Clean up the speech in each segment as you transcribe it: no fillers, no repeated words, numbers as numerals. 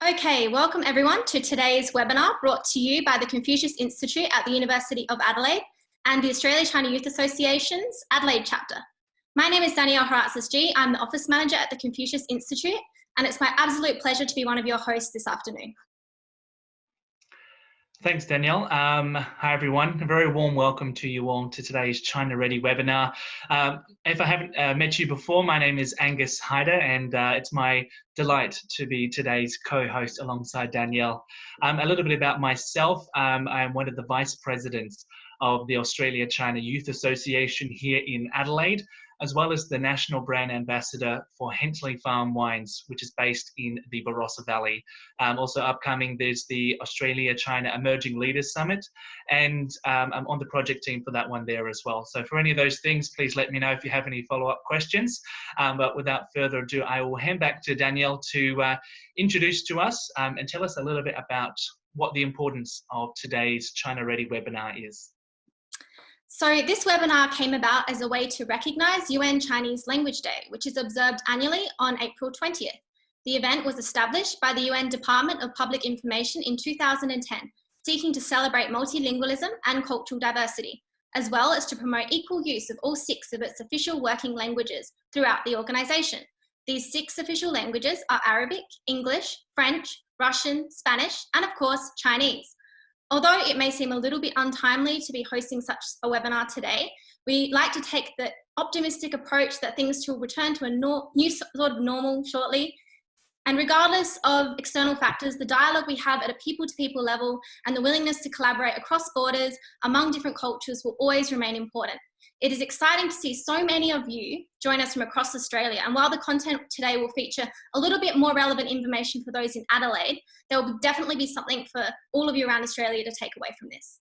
Okay, welcome everyone to today's webinar brought to you by the Confucius Institute at the University of Adelaide and the Australia-China Youth Association's Adelaide chapter. My name is Daniel Webb. I'm the Office Manager at the Confucius Institute, and it's my absolute pleasure to be one of your hosts this afternoon. Thanks, Danielle. Hi, everyone. A very warm welcome to you all to today's China Ready webinar. If I haven't met you before, my name is Angus Hyder, and it's my delight to be today's co-host alongside Danielle. A little bit about myself. I am one of the vice presidents of the Australia-China Youth Association here in Adelaide, as well as the National Brand Ambassador for Hentley Farm Wines, which is based in the Barossa Valley. Also upcoming, there's the Australia-China Emerging Leaders Summit, and I'm on the project team for that one there as well. So for any of those things, please let me know if you have any follow-up questions. But without further ado, I will hand back to Danielle to introduce to us and tell us a little bit about what the importance of today's China Ready webinar is. So this webinar came about as a way to recognise UN Chinese Language Day, which is observed annually on April 20th. The event was established by the UN Department of Public Information in 2010, seeking to celebrate multilingualism and cultural diversity, as well as to promote equal use of all 6 of its official working languages throughout the organisation. These 6 official languages are Arabic, English, French, Russian, Spanish, and of course, Chinese. Although it may seem a little bit untimely to be hosting such a webinar today, we like to take the optimistic approach that things will return to a new sort of normal shortly. And regardless of external factors, the dialogue we have at a people-to-people level and the willingness to collaborate across borders among different cultures will always remain important. It is exciting to see so many of you join us from across Australia. And while the content today will feature a little bit more relevant information for those in Adelaide, there will definitely be something for all of you around Australia to take away from this.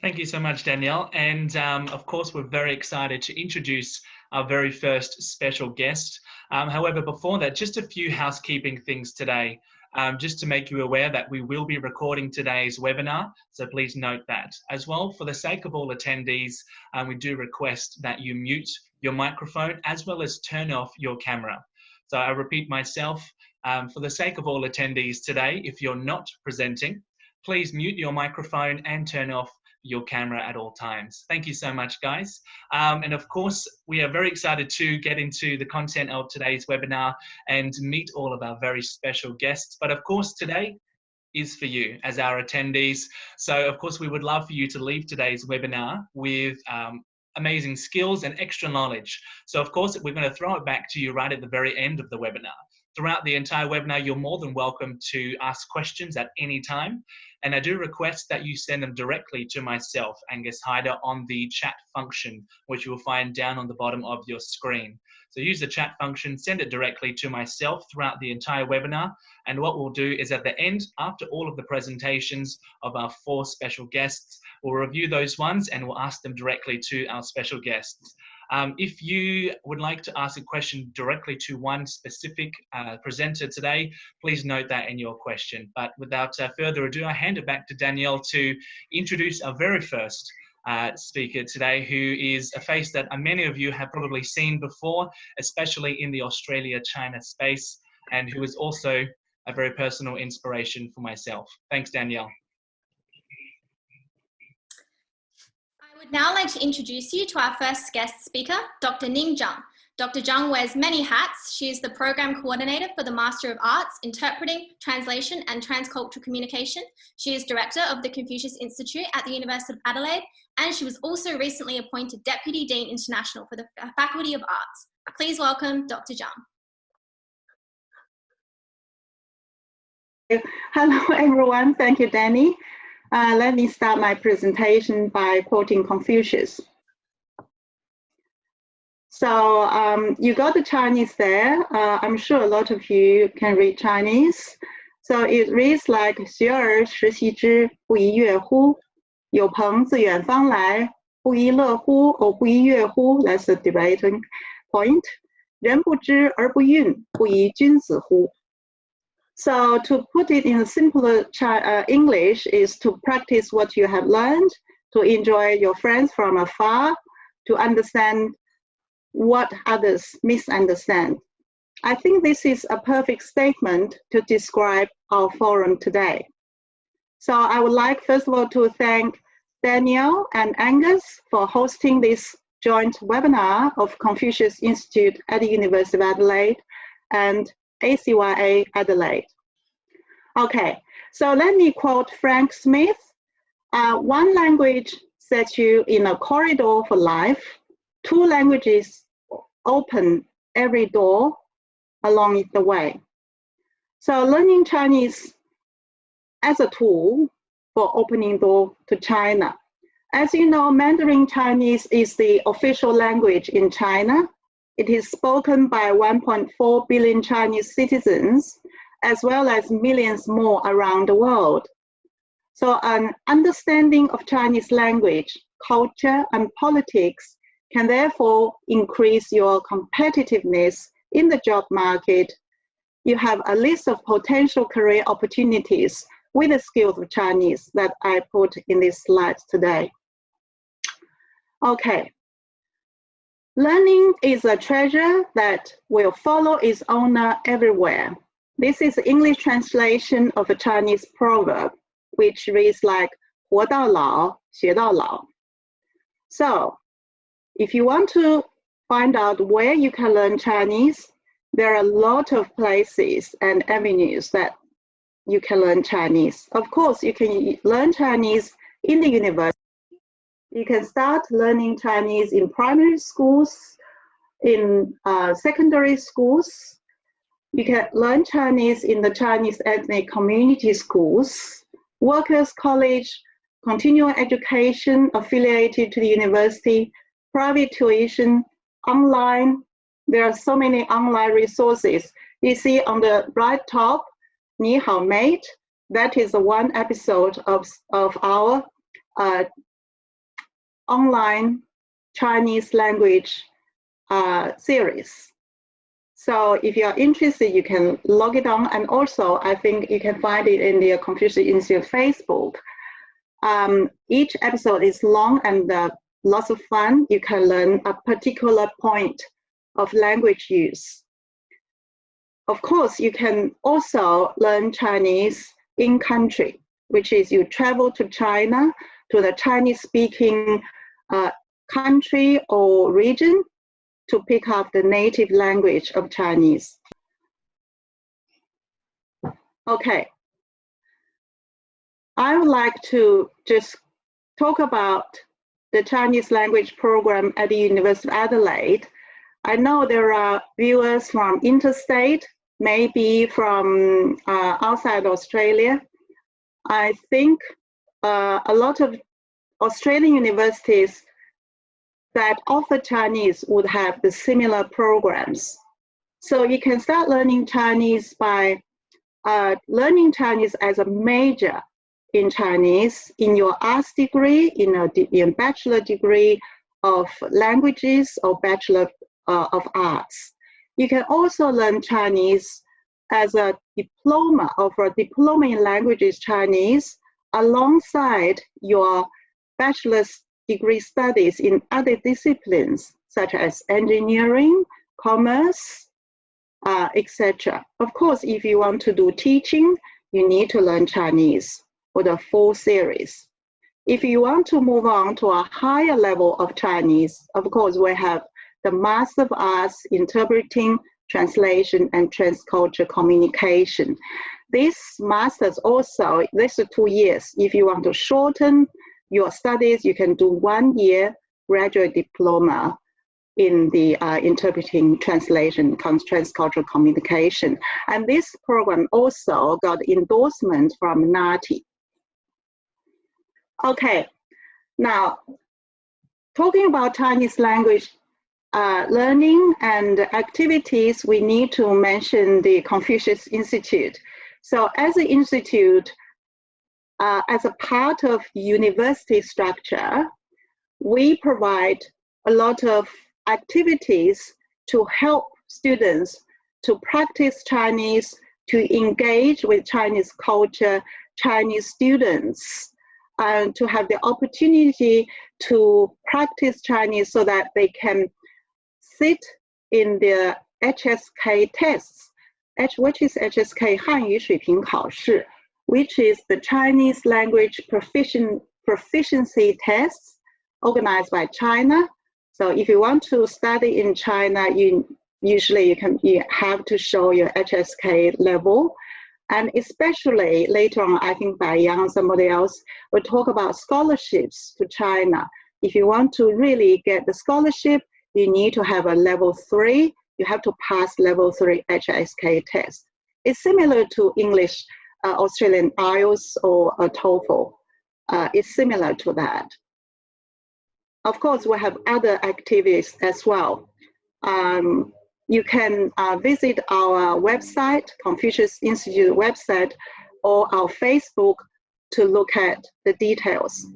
Thank you so much, Danielle. And of course, we're very excited to introduce our very first special guest. However, before that, just a few housekeeping things today. Just to make you aware that we will be recording today's webinar, so please note that. As well, for the sake of all attendees, we do request that you mute your microphone as well as turn off your camera. So I repeat myself, for the sake of all attendees today, if you're not presenting, please mute your microphone and turn off your camera at all times. Thank you so much, guys. And of course, we are very excited to get into the content of today's webinar and meet all of our very special guests. But of course, today is for you as our attendees. So of course, we would love for you to leave today's webinar with amazing skills and extra knowledge. So of course, we're going to throw it back to you right at the very end of the webinar. Throughout the entire webinar, you're more than welcome to ask questions at any time. And I do request that you send them directly to myself, Angus Hyder, on the chat function, which you will find down on the bottom of your screen. So use the chat function, send it directly to myself throughout the entire webinar. And what we'll do is at the end, after all of the presentations of our 4 special guests, we'll review those ones and we'll ask them directly to our special guests. If you would like to ask a question directly to one specific presenter today, please note that in your question. But without further ado, I hand it back to Danielle to introduce our very first speaker today, who is a face that many of you have probably seen before, especially in the Australia-China space, and who is also a very personal inspiration for myself. Thanks, Danielle. I would now like to introduce you to our first guest speaker, Dr. Ning Zhang. Dr. Zhang wears many hats. She is the Program Coordinator for the Master of Arts, Interpreting, Translation and Transcultural Communication. She is Director of the Confucius Institute at the University of Adelaide, and she was also recently appointed Deputy Dean International for the Faculty of Arts. Please welcome Dr. Zhang. Hello, everyone. Thank you, Danny. Let me start my presentation by quoting Confucius. So you got the Chinese there. I'm sure a lot of you can read Chinese. So it reads like 学而时习之，不亦乐乎？有朋自远方来，不亦乐乎 or 不亦乐乎? That's the debating point. 人不知而不愠，不亦君子乎? So to put it in a simpler English is to practice what you have learned, to enjoy your friends from afar, to understand what others misunderstand. I think this is a perfect statement to describe our forum today. So I would like, first of all, to thank Daniel and Angus for hosting this joint webinar of Confucius Institute at the University of Adelaide and ACYA Adelaide. Okay, so let me quote Frank Smith. One language sets you in a corridor for life. Two languages open every door along the way. So learning Chinese as a tool for opening door to China. As you know, Mandarin Chinese is the official language in China. It is spoken by 1.4 billion Chinese citizens, as well as millions more around the world. So an understanding of Chinese language, culture, and politics can therefore increase your competitiveness in the job market. You have a list of potential career opportunities with the skills of Chinese that I put in these slides today. Okay. Learning is a treasure that will follow its owner everywhere. This is the English translation of a Chinese proverb, which reads like 活到老，学到老. So, if you want to find out where you can learn Chinese, there are a lot of places and avenues that you can learn Chinese. Of course, you can learn Chinese in the university. You can start learning Chinese in primary schools, in secondary schools. You can learn Chinese in the Chinese ethnic community schools, workers' college, continuing education affiliated to the university, private tuition, online. There are so many online resources. You see on the right top, 你好 mate, that is one episode of our online Chinese language series. So if you are interested, you can log it on. And also, I think you can find it in the Confucius Institute Facebook. Each episode is long and lots of fun. You can learn a particular point of language use. Of course, you can also learn Chinese in country, which is you travel to China, to the Chinese-speaking country or region to pick up the native language of Chinese. Okay. I would like to just talk about the Chinese language program at the University of Adelaide. I know there are viewers from interstate, maybe from outside Australia. I think a lot of Australian universities that offer Chinese would have the similar programs. So you can start learning Chinese by learning Chinese as a major in Chinese in your arts degree, in bachelor degree of languages or bachelor of arts. You can also learn Chinese as a diploma or for a diploma in languages Chinese alongside your bachelor's degree studies in other disciplines such as engineering, commerce, etc. Of course, if you want to do teaching, you need to learn Chinese for the full series. If you want to move on to a higher level of Chinese, of course, we have the Master of Arts, Interpreting, Translation, and Transcultural Communication. This master's also, this is 2 years. If you want to shorten your studies, you can do 1 year graduate diploma in the interpreting, translation, transcultural communication. And this program also got endorsement from NATI. Okay, now talking about Chinese language learning and activities, we need to mention the Confucius Institute. So as an institute, as a part of university structure, we provide a lot of activities to help students to practice Chinese, to engage with Chinese culture, Chinese students, and to have the opportunity to practice Chinese so that they can sit in the HSK tests, which is HSK 汉语水平考试, which is the Chinese language proficiency tests organized by China. So if you want to study in China, you have to show your HSK level. And especially later on, I think Bayan, somebody else, will talk about scholarships to China. If you want to really get the scholarship, you need to have a level 3. You have to pass level 3 HSK test. It's similar to English, Australian IELTS or a TOEFL. It's similar to that. Of course, we have other activities as well. You can visit our website, Confucius Institute website, or our Facebook to look at the details.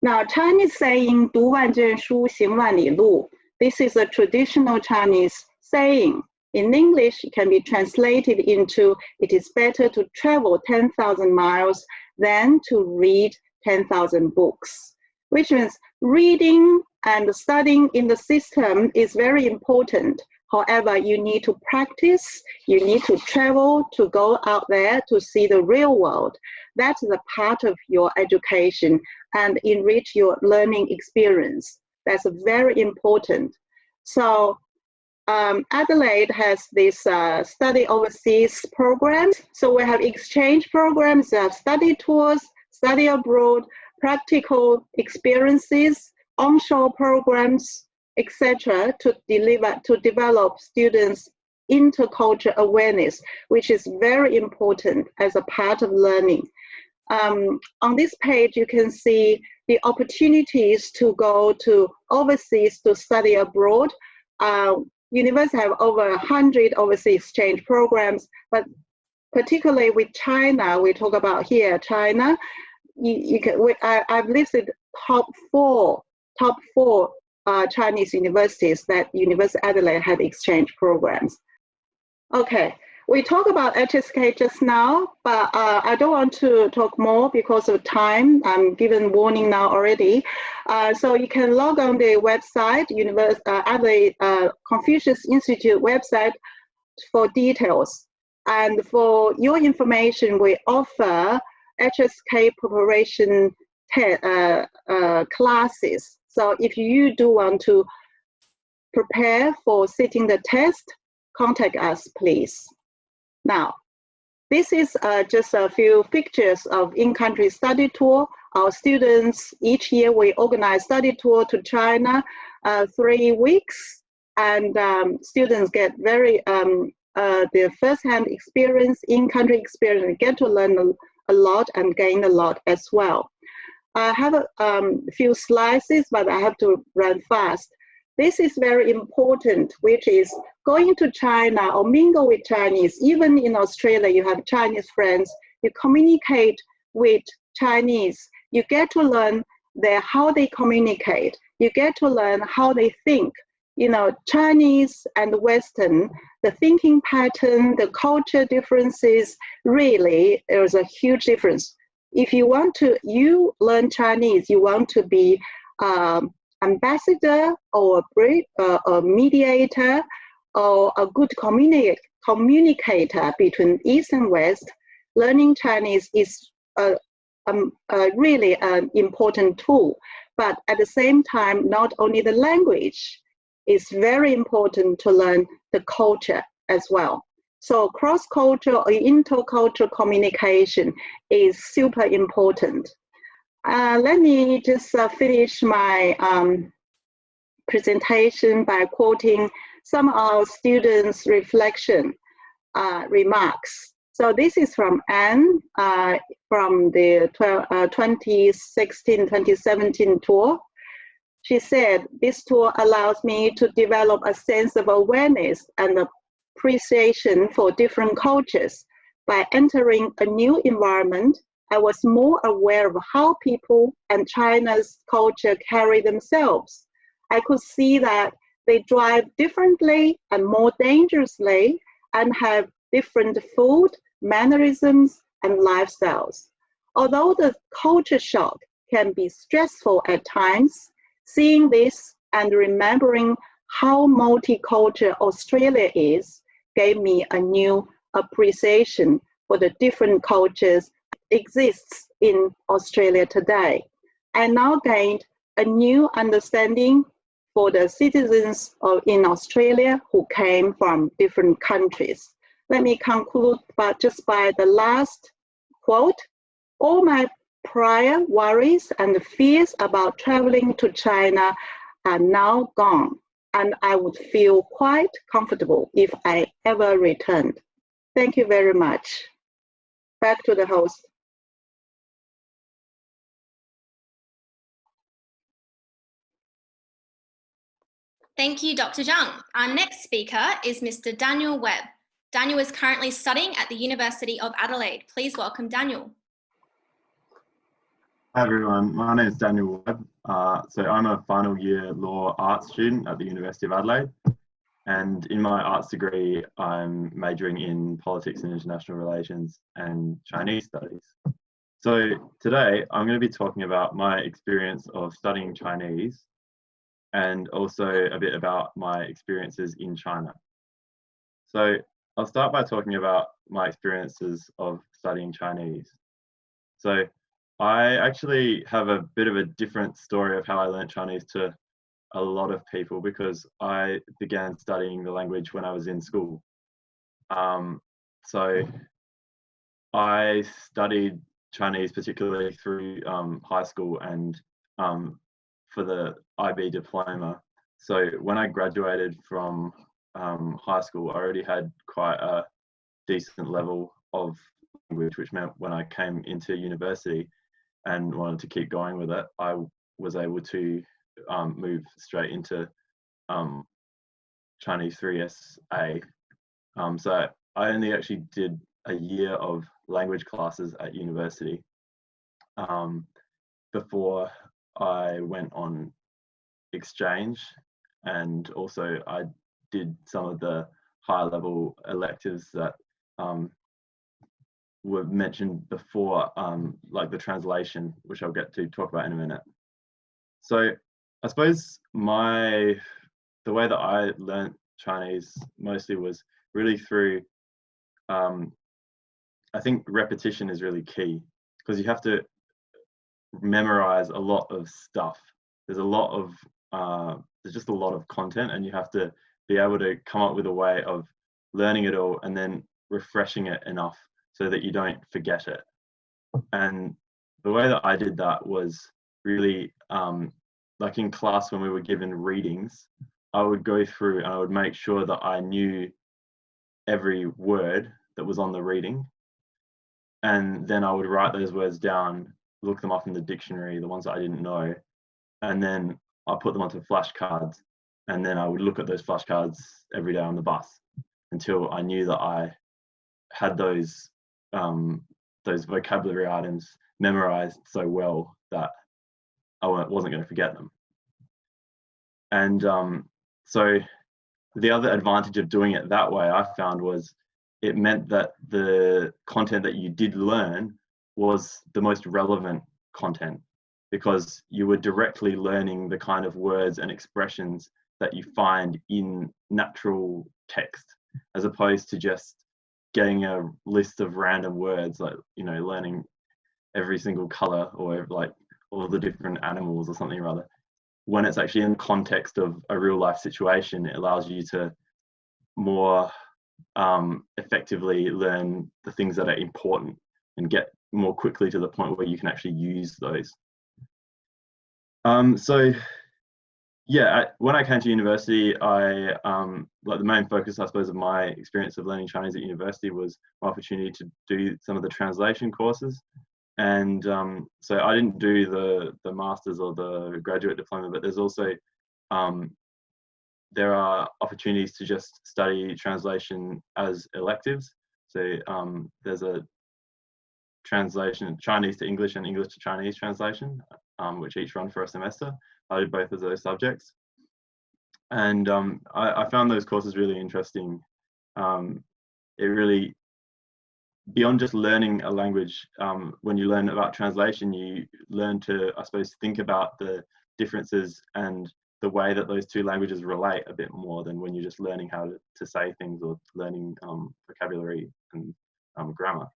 Now, Chinese saying, 读万卷书，行万里路. This is a traditional Chinese saying. In English, it can be translated into, it is better to travel 10,000 miles than to read 10,000 books, which means reading and studying in the system is very important. However, you need to practice, you need to travel, to go out there to see the real world. That's the part of your education and enrich your learning experience. That's very important. So Adelaide has this study overseas programs. So we have exchange programs, study tours, study abroad, practical experiences, onshore programs, etc., to develop students' intercultural awareness, which is very important as a part of learning. On this page, you can see the opportunities to go to overseas to study abroad. Universities have over 100 overseas exchange programs, but particularly with China, we talk about here, China, I've listed top four Chinese universities that University of Adelaide have exchange programs. Okay, we talked about HSK just now, but I don't want to talk more because of time. I'm given warning now already. So you can log on the website, Adelaide Confucius Institute website for details. And for your information, we offer HSK preparation classes. So if you do want to prepare for sitting the test, contact us, please. Now, this is just a few pictures of in-country study tour. Our students, each year we organize study tour to China, 3 weeks, and students get very, their first-hand experience, in-country experience, get to learn a lot and gain a lot as well. I have a few slides, but I have to run fast. This is very important, which is going to China or mingle with Chinese. Even in Australia, you have Chinese friends. You communicate with Chinese. You get to learn how they communicate. You get to learn how they think. You know, Chinese and Western, the thinking pattern, the culture differences, really, there's a huge difference. If you want to, you learn Chinese, you want to be ambassador or a mediator or a good communicator between East and West, learning Chinese is really an important tool. But at the same time, not only the language, it's very important to learn the culture as well. So cross-cultural or intercultural communication is super important. Let me just finish my presentation by quoting some of our students' reflection remarks. So this is from Anne from the 2016-2017 tour. She said, this tour allows me to develop a sense of awareness and appreciation for different cultures. By entering a new environment, I was more aware of how people and China's culture carry themselves. I could see that they drive differently and more dangerously and have different food, mannerisms, and lifestyles. Although the culture shock can be stressful at times, seeing this and remembering how multicultural Australia is gave me a new appreciation for the different cultures exists in Australia today. I now gained a new understanding for the citizens in Australia who came from different countries. Let me conclude just by the last quote. All my prior worries and fears about traveling to China are now gone, and I would feel quite comfortable if I ever returned. Thank you very much. Back to the host. Thank you, Dr. Zhang. Our next speaker is Mr. Daniel Webb. Daniel is currently studying at the University of Adelaide. Please welcome Daniel. Hi everyone, my name is Daniel Webb. So I'm a final year law arts student at the University of Adelaide. And in my arts degree, I'm majoring in politics and international relations and Chinese studies. So today I'm going to be talking about my experience of studying Chinese and also a bit about my experiences in China. So I'll start by talking about my experiences of studying Chinese. So I actually have a bit of a different story of how I learned Chinese to a lot of people because I began studying the language when I was in school. So I studied Chinese particularly through high school and for the IB diploma. So when I graduated from high school, I already had quite a decent level of language, which meant when I came into university and wanted to keep going with it, I was able to move straight into Chinese 3SA. So I only actually did a year of language classes at university before I went on exchange, and also I did some of the higher level electives that were mentioned before, like the translation, which I'll get to talk about in a minute. So I suppose the way that I learnt Chinese mostly was really through, I think repetition is really key because you have to memorize a lot of stuff. There's just a lot of content, and you have to be able to come up with a way of learning it all and then refreshing it enough so that you don't forget it. And the way that I did that was really like in class when we were given readings, I would go through and I would make sure that I knew every word that was on the reading, and then I would write those words down, look them up in the dictionary, the ones that I didn't know, and then I put them onto flashcards, and then I would look at those flashcards every day on the bus until I knew that I had those vocabulary items memorized so well that I wasn't going to forget them. And so the other advantage of doing it that way, I found, was it meant that the content that you did learn was the most relevant content, because you were directly learning the kind of words and expressions that you find in natural text, as opposed to just getting a list of random words, like, you know, learning every single color or like all the different animals or something or other. When it's actually in context of a real life situation, it allows you to more effectively learn the things that are important and get more quickly to the point where you can actually use those. So yeah, when I came to university, I like the main focus, I suppose, of my experience of learning Chinese at university was my opportunity to do some of the translation courses. And so I didn't do the master's or the graduate diploma, but there's also there are opportunities to just study translation as electives. So there's a translation, Chinese to English and English to Chinese translation, which each run for a semester. I did both of those subjects. And I found those courses really interesting. It really, beyond just learning a language, when you learn about translation, you learn to, I suppose, think about the differences and the way that those two languages relate a bit more than when you're just learning how to say things or learning vocabulary and grammar.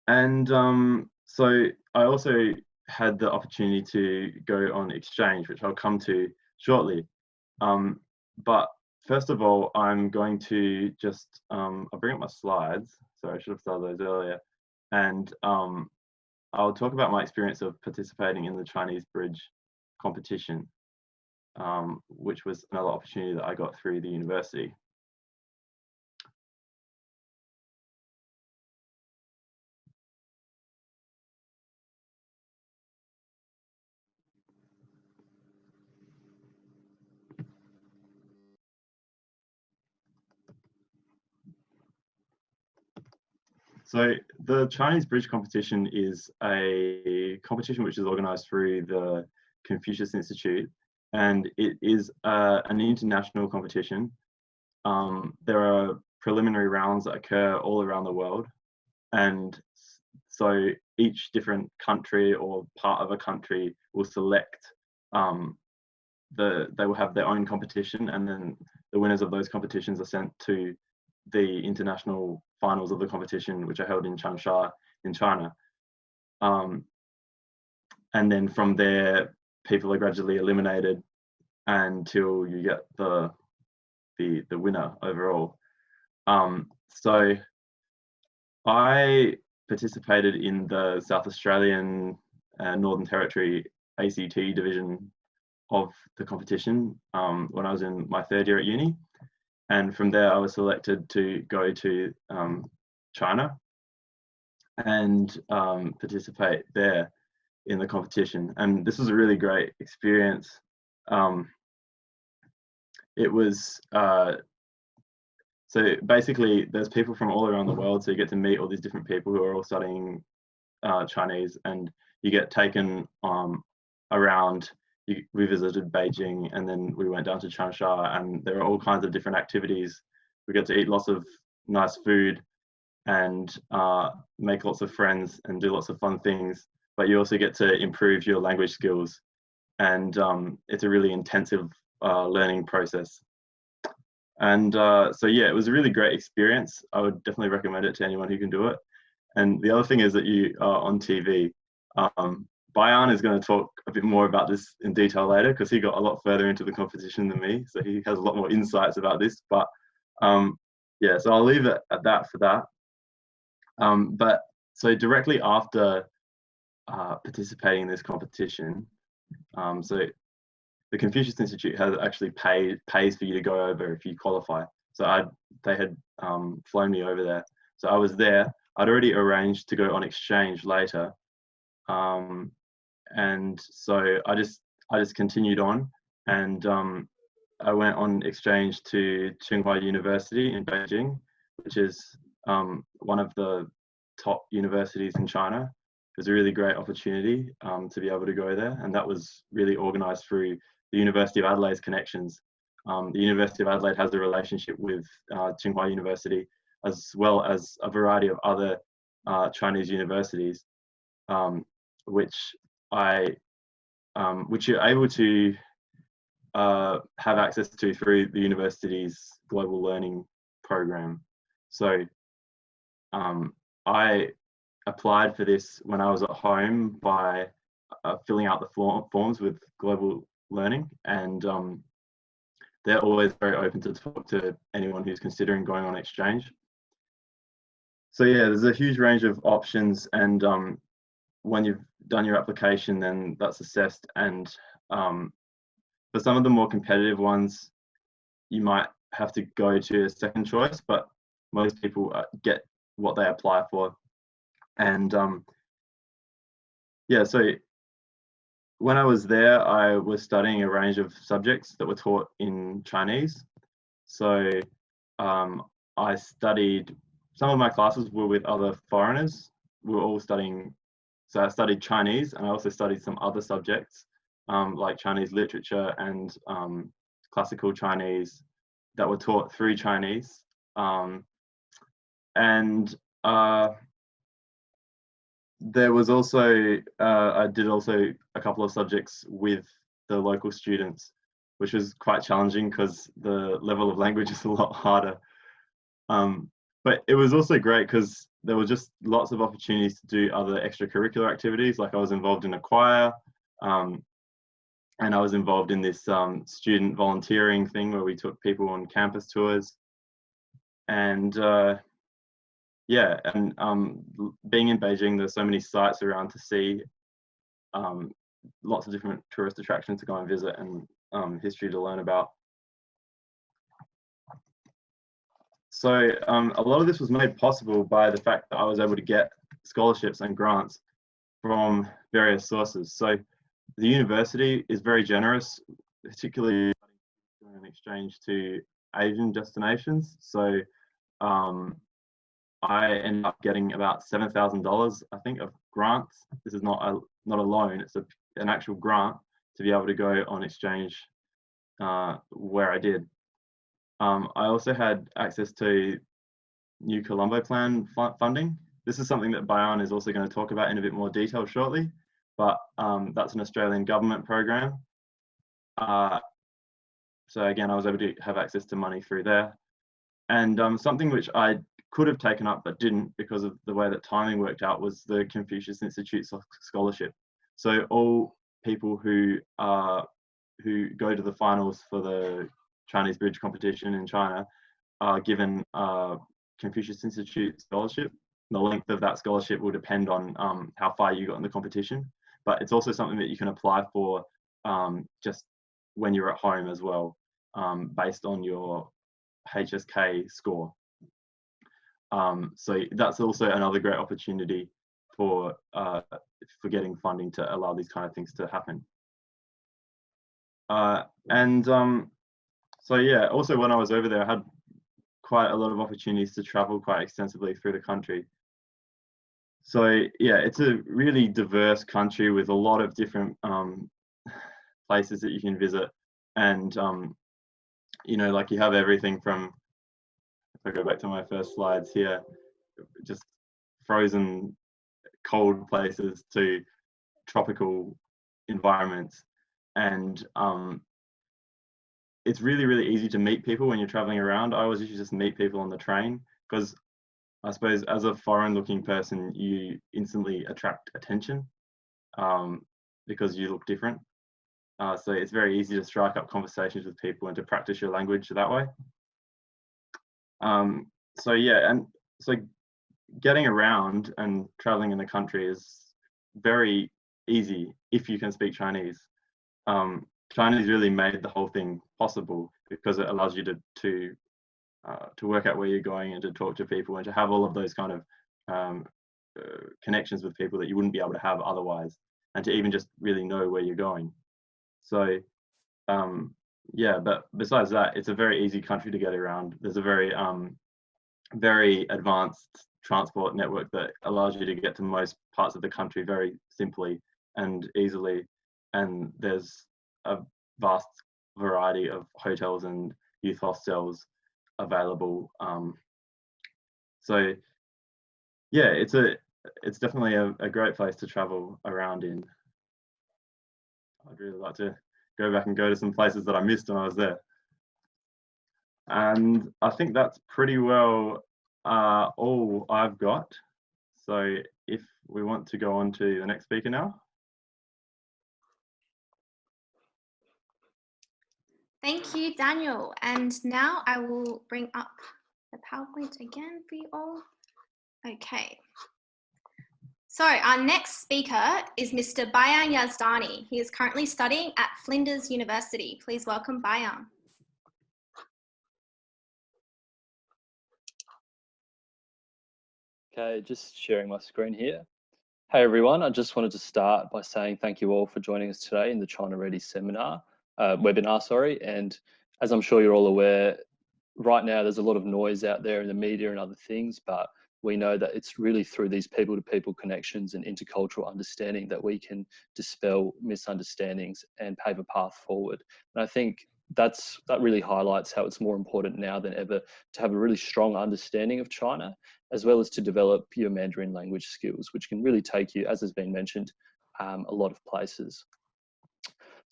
And so I also had the opportunity to go on exchange, which I'll come to shortly. But first of all, I'm going to just, I'll bring up my slides. So I should have started those earlier. And I'll talk about my experience of participating in the Chinese Bridge competition, which was another opportunity that I got through the university. So the Chinese Bridge competition is a competition which is organized through the Confucius Institute, and it is an international competition. There are preliminary rounds that occur all around the world, and so each different country or part of a country will select, they will have their own competition, and then the winners of those competitions are sent to the international finals of the competition, which are held in Changsha in China. And then from there, people are gradually eliminated until you get the winner overall. So I participated in the South Australian Northern Territory ACT division of the competition when I was in my third year at uni. And from there, I was selected to go to China and participate there in the competition. And this was a really great experience. It was, so basically there's people from all around the world, so you get to meet all these different people who are all studying Chinese, and you get taken around. We visited Beijing, and then we went down to Changsha, and there are all kinds of different activities. We get to eat lots of nice food and make lots of friends and do lots of fun things, but you also get to improve your language skills, and it's a really intensive learning process. And so yeah, it was a really great experience. I would definitely recommend it to anyone who can do it. And the other thing is that you are on TV. Bayan is going to talk a bit more about this in detail later, because he got a lot further into the competition than me, so he has a lot more insights about this. But yeah, so I'll leave it at that for that. But so directly after participating in this competition, so the Confucius Institute has actually pays for you to go over if you qualify. So they had flown me over there. So I was there. I'd already arranged to go on exchange later. And so I just continued on, and I went on exchange to Tsinghua University in Beijing, which is one of the top universities in China. It was a really great opportunity to be able to go there, and that was really organized through the University of Adelaide's connections. The University of Adelaide has a relationship with Tsinghua University, as well as a variety of other Chinese universities, which you're able to have access to through the university's global learning program. So I applied for this when I was at home by filling out the forms with global learning, and they're always very open to talk to anyone who's considering going on exchange. So yeah, there's a huge range of options, and when you've done your application, then that's assessed. And for some of the more competitive ones, you might have to go to a second choice, but most people get what they apply for. And yeah, so when I was there, I was studying a range of subjects that were taught in Chinese. So I studied, some of my classes were with other foreigners. We were all studying, so I studied Chinese, and I also studied some other subjects like Chinese literature and classical Chinese that were taught through Chinese. There was also, I did also a couple of subjects with the local students, which was quite challenging because the level of language is a lot harder. But it was also great because there were just lots of opportunities to do other extracurricular activities. Like I was involved in a choir, and I was involved in this student volunteering thing where we took people on campus tours. And yeah, and being in Beijing, there's so many sites around to see, lots of different tourist attractions to go and visit, and history to learn about. So a lot of this was made possible by the fact that I was able to get scholarships and grants from various sources. So the university is very generous, particularly doing an exchange to Asian destinations. So I ended up getting about $7,000, I think, of grants. This is not a loan; it's an actual grant to be able to go on exchange where I did. I also had access to New Colombo Plan funding. This is something that Bayan is also going to talk about in a bit more detail shortly, but that's an Australian government program. So again, I was able to have access to money through there. And something which I could have taken up but didn't because of the way that timing worked out was the Confucius Institute scholarship. So all people who go to the finals for the Chinese bridge competition in China are given a Confucius Institute scholarship. The length of that scholarship will depend on how far you got in the competition, but it's also something that you can apply for just when you're at home as well, based on your HSK score. So that's also another great opportunity for getting funding to allow these kind of things to happen. So yeah, also when I was over there, I had quite a lot of opportunities to travel quite extensively through the country. So yeah, it's a really diverse country with a lot of different places that you can visit. And, you know, like you have everything from, if I go back to my first slides here, just frozen cold places to tropical environments. And it's really, really easy to meet people when you're traveling around. I always usually just meet people on the train because I suppose as a foreign looking person, you instantly attract attention because you look different. So it's very easy to strike up conversations with people and to practice your language that way. So yeah, and so getting around and traveling in the country is very easy if you can speak Chinese. Chinese really made the whole thing possible because it allows you to work out where you're going and to talk to people and to have all of those kind of connections with people that you wouldn't be able to have otherwise, and to even just really know where you're going. So yeah, but besides that, it's a very easy country to get around. There's a very very advanced transport network that allows you to get to most parts of the country very simply and easily, and there's a vast variety of hotels and youth hostels available. So yeah, it's definitely a great place to travel around in. I'd really like to go back and go to some places that I missed when I was there. And I think that's pretty well all I've got. So if we want to go on to the next speaker now. Thank you, Daniel. And now I will bring up the PowerPoint again for you all. Okay. So our next speaker is Mr. Bayan Yazdani. He is currently studying at Flinders University. Please welcome Bayan. Okay, just sharing my screen here. Hey everyone, I just wanted to start by saying thank you all for joining us today in the China Ready webinar. And as I'm sure you're all aware, right now there's a lot of noise out there in the media and other things, but we know that it's really through these people-to-people connections and intercultural understanding that we can dispel misunderstandings and pave a path forward. And I think that really highlights how it's more important now than ever to have a really strong understanding of China, as well as to develop your Mandarin language skills, which can really take you, as has been mentioned, a lot of places.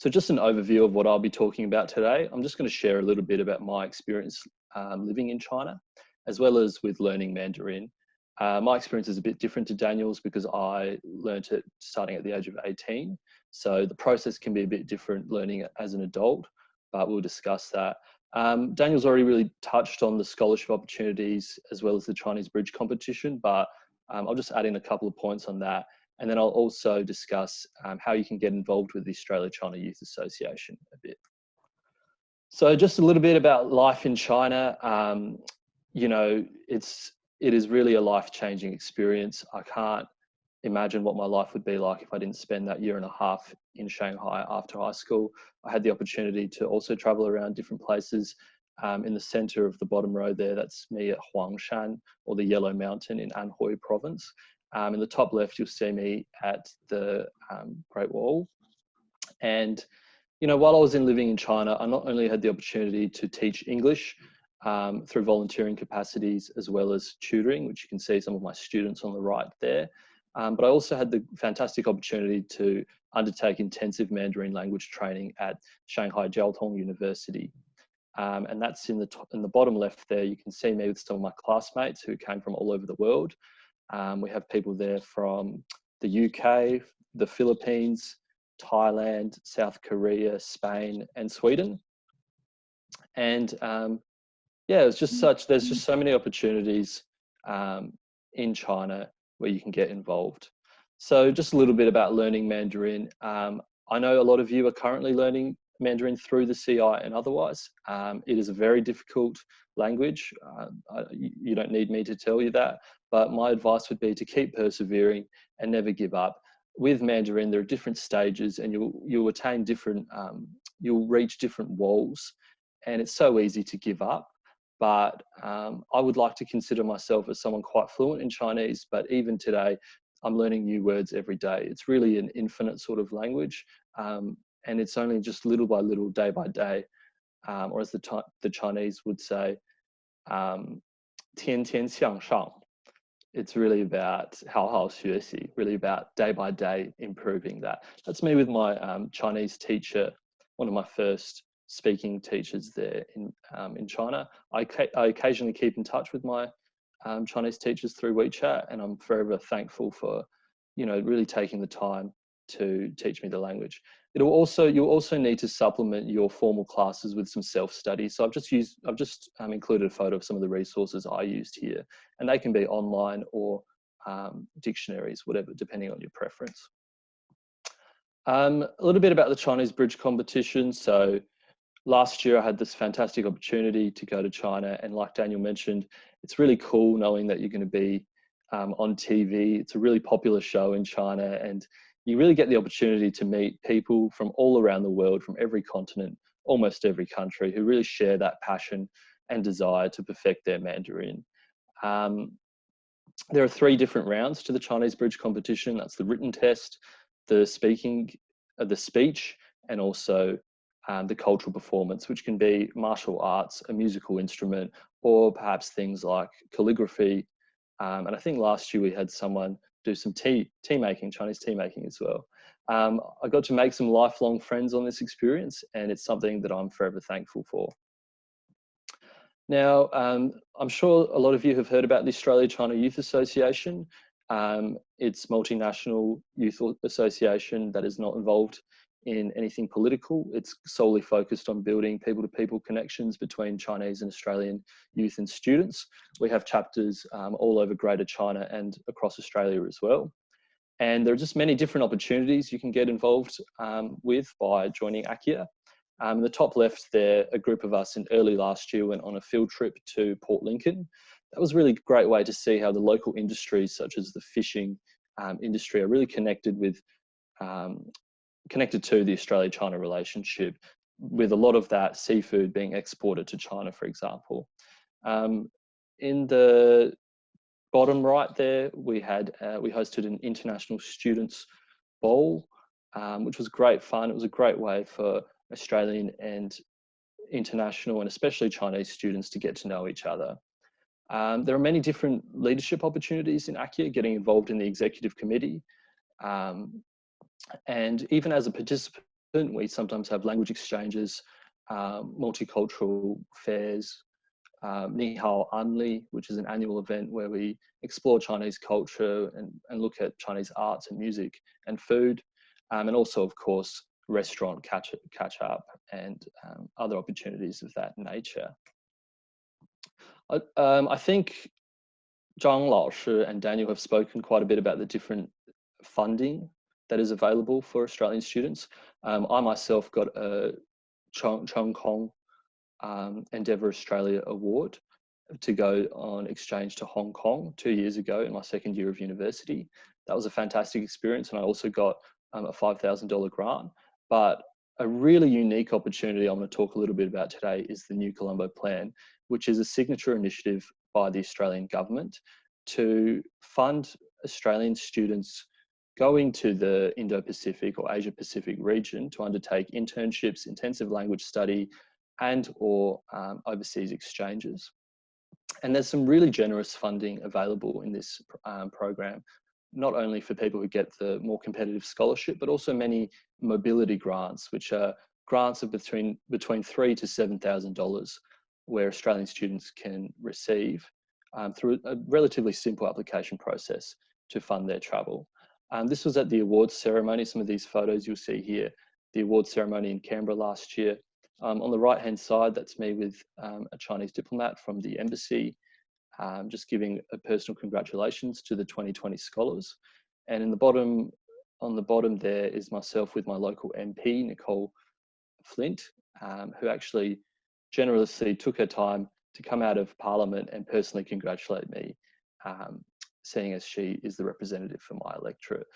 So just an overview of what I'll be talking about today. I'm just going to share a little bit about my experience living in China, as well as with learning Mandarin. My experience is a bit different to Daniel's because I learnt it starting at the age of 18. So the process can be a bit different learning it as an adult, but we'll discuss that. Daniel's already really touched on the scholarship opportunities as well as the Chinese Bridge competition, but I'll just add in a couple of points on that. And then I'll also discuss how you can get involved with the Australia-China Youth Association a bit. So just a little bit about life in China. You know, it is really a life-changing experience. I can't imagine what my life would be like if I didn't spend that year and a half in Shanghai after high school. I had the opportunity to also travel around different places. In the center of the bottom row there, that's me at Huangshan, or the Yellow Mountain in Anhui province. In the top left, you'll see me at the Great Wall. And, you know, while I was living in China, I not only had the opportunity to teach English through volunteering capacities, as well as tutoring, which you can see some of my students on the right there. But I also had the fantastic opportunity to undertake intensive Mandarin language training at Shanghai Jiao Tong University. And that's in the bottom left there. You can see me with some of my classmates who came from all over the world. We have people there from the UK, the Philippines, Thailand, South Korea, Spain, and Sweden. And yeah, it's just there's just so many opportunities in China where you can get involved. So just a little bit about learning Mandarin. I know a lot of you are currently learning Mandarin through the CI and otherwise. It is a very difficult language. You don't need me to tell you that, but my advice would be to keep persevering and never give up. With Mandarin, there are different stages, and you'll attain different, you'll reach different walls, and it's so easy to give up. But I would like to consider myself as someone quite fluent in Chinese, but even today, I'm learning new words every day. It's really an infinite sort of language, and it's only just little by little, day by day, or as the Chinese would say, 天天向上. It's really about 好好学习, really about day by day improving that. That's me with my Chinese teacher, one of my first speaking teachers there in China. I occasionally keep in touch with my Chinese teachers through WeChat, and I'm forever thankful for, you know, really taking the time to teach me the language. You'll also need to supplement your formal classes with some self-study. So I've just included a photo of some of the resources I used here, and they can be online or dictionaries, whatever, depending on your preference. A little bit about the Chinese Bridge competition. So last year I had this fantastic opportunity to go to China, and like Daniel mentioned, it's really cool knowing that you're going to be on TV. It's a really popular show in China, and you really get the opportunity to meet people from all around the world, from every continent, almost every country, who really share that passion and desire to perfect their Mandarin. There are 3 different rounds to the Chinese Bridge competition. That's the written test, the speech, and also the cultural performance, which can be martial arts, a musical instrument, or perhaps things like calligraphy. And I think last year we had someone do some tea making, Chinese tea making as well. I got to make some lifelong friends on this experience, and it's something that I'm forever thankful for. Now, I'm sure a lot of you have heard about the Australia-China Youth Association. It's multinational youth association that is not involved in anything political. It's solely focused on building people-to-people connections between Chinese and Australian youth and students. We have chapters all over Greater China and across Australia as well. And there are just many different opportunities you can get involved with by joining ACYA. In the top left there, a group of us in early last year went on a field trip to Port Lincoln. That was a really great way to see how the local industries, such as the fishing industry, are really connected to the Australia-China relationship, with a lot of that seafood being exported to China, for example. In the bottom right there, we hosted an international students bowl, which was great fun. It was a great way for Australian and international, and especially Chinese students, to get to know each other. There are many different leadership opportunities in ACYA, getting involved in the executive committee. And even as a participant We sometimes have language exchanges, multicultural fairs, Ni Hao Anli, which is an annual event where we explore Chinese culture and look at Chinese arts and music and food, and also, of course, restaurant catch up and other opportunities of that nature. I think Zhang Laoshi and Daniel have spoken quite a bit about the different funding that is available for Australian students. I myself got a Chong Kong Endeavour Australia Award to go on exchange to Hong Kong 2 years ago in my second year of university. That was a fantastic experience, and I also got a $5,000 grant. But a really unique opportunity I'm going to talk a little bit about today is the New Colombo Plan, which is a signature initiative by the Australian government to fund Australian students going to the Indo-Pacific or Asia-Pacific region to undertake internships, intensive language study, and or overseas exchanges. And there's some really generous funding available in this program, not only for people who get the more competitive scholarship, but also many mobility grants, which are grants of between $3,000 to $7,000, where Australian students can receive through a relatively simple application process to fund their travel. This was at the awards ceremony. Some of these photos you'll see here, the awards ceremony in Canberra last year. On the right-hand side, that's me with a Chinese diplomat from the embassy, just giving a personal congratulations to the 2020 scholars. And on the bottom there is myself with my local MP, Nicole Flint, who actually generously took her time to come out of Parliament and personally congratulate me, seeing as she is the representative for my electorate.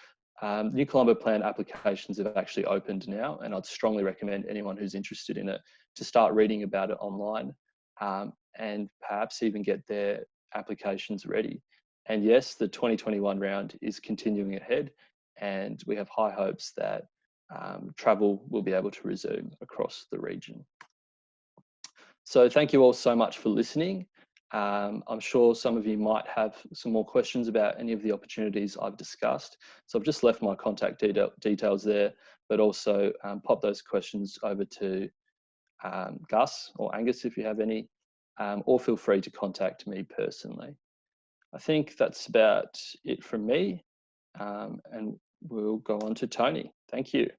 New Colombo Plan applications have actually opened now, and I'd strongly recommend anyone who's interested in it to start reading about it online and perhaps even get their applications ready. And yes, the 2021 round is continuing ahead, and we have high hopes that travel will be able to resume across the region. So thank you all so much for listening. I'm sure some of you might have some more questions about any of the opportunities I've discussed. So I've just left my contact details there, but also pop those questions over to Gus or Angus if you have any, or feel free to contact me personally. I think that's about it from me, and we'll go on to Tony. Thank you.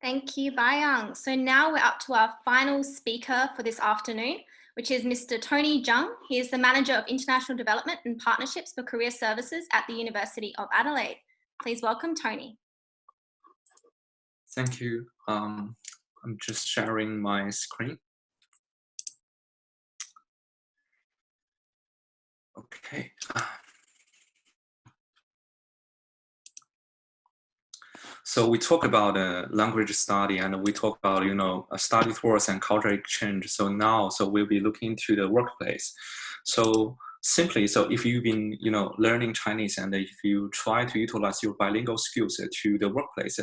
Thank you, Bayan. So now we're up to our final speaker for this afternoon, which is Mr. Tony Zheng. He is the Manager of International Development and Partnerships for Career Services at the University of Adelaide. Please welcome Tony. Thank you. I'm just sharing my screen. Okay. So we talk about language study, and we talk about, study tours and cultural exchange. So now, we'll be looking to the workplace. So simply, if you've been, learning Chinese, and if you try to utilize your bilingual skills to the workplace,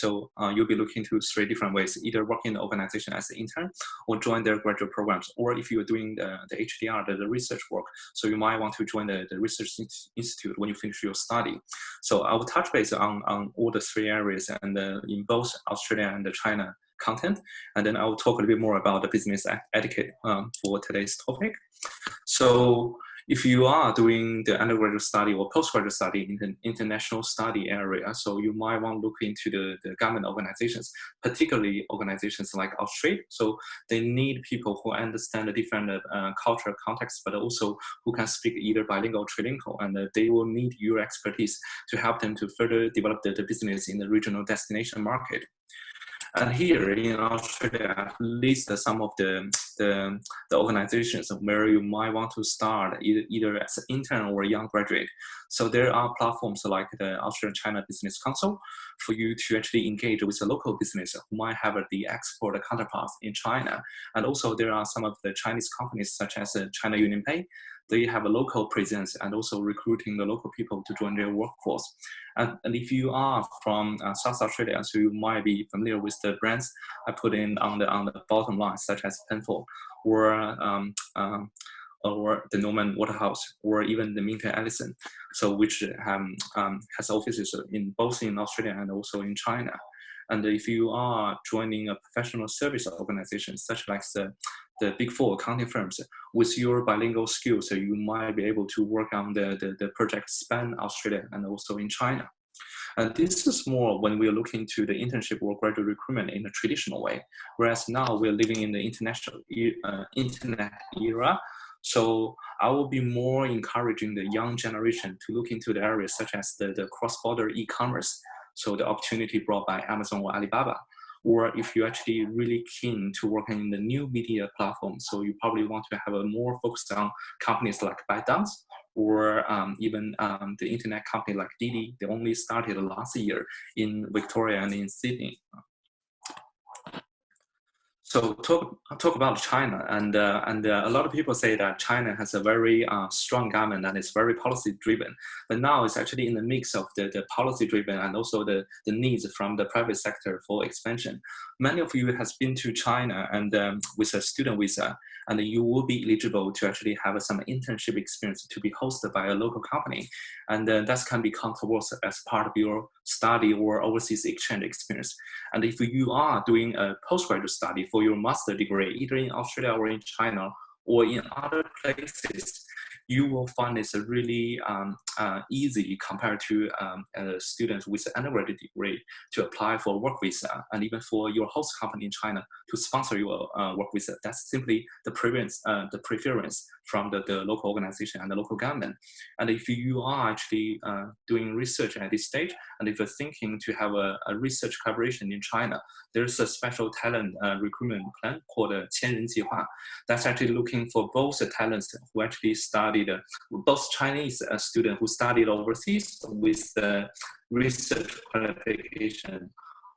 you'll be looking to 3 different ways: either work in the organization as an intern, or join their graduate programs, or if you're doing the HDR, the research work, so you might want to join the research institute when you finish your study. So I will touch base on all the 3 areas, and in both Australia and China content, and then I will talk a little bit more about the business etiquette for today's topic. So if you are doing the undergraduate study or postgraduate study in the international study area, so you might want to look into the government organizations, particularly organizations like Australia. So they need people who understand the different cultural contexts, but also who can speak either bilingual or trilingual, and they will need your expertise to help them to further develop the business in the regional destination market. And here in Australia, I've listed some of the organizations where you might want to start either as an intern or a young graduate. So there are platforms like the Australia-China Business Council for you to actually engage with a local business who might have the export counterparts in China. And also there are some of the Chinese companies such as China UnionPay, they have a local presence and also recruiting the local people to join their workforce. And if you are from South Australia, so you might be familiar with the brands I put in on the bottom line, such as Penfold or the Norman Waterhouse, or even the Minter Ellison, so which has offices both in Australia and also in China. And if you are joining a professional service organization, such like the Big Four accounting firms, with your bilingual skills, so you might be able to work on the project span Australia and also in China. And this is more when we're looking to the internship or graduate recruitment in a traditional way, whereas now we're living in the international internet era. So I will be more encouraging the young generation to look into the areas such as the cross-border e-commerce, so the opportunity brought by Amazon or Alibaba. Or if you're actually really keen to work in the new media platform, so you probably want to have a more focus on companies like ByteDance, or even the internet company like Didi. They only started last year in Victoria and in Sydney. So talk about China, and a lot of people say that China has a very strong government and it's very policy driven. But now it's actually in the mix of the policy driven and also the needs from the private sector for expansion. Many of you has been to China and with a student visa, and you will be eligible to actually have some internship experience to be hosted by a local company, and that can be counted as part of your study or overseas exchange experience. And if you are doing a postgraduate study for your master degree, either in Australia or in China or in other places, you will find it's really easy compared to students with an undergraduate degree to apply for work visa, and even for your host company in China to sponsor your work visa. That's simply the preference from the local organization and the local government. And if you are actually doing research at this stage, and if you're thinking to have a research collaboration in China, there's a special talent recruitment plan called 千人计划. That's actually looking for both the talents who actually studied, both Chinese students who studied overseas with the research qualification,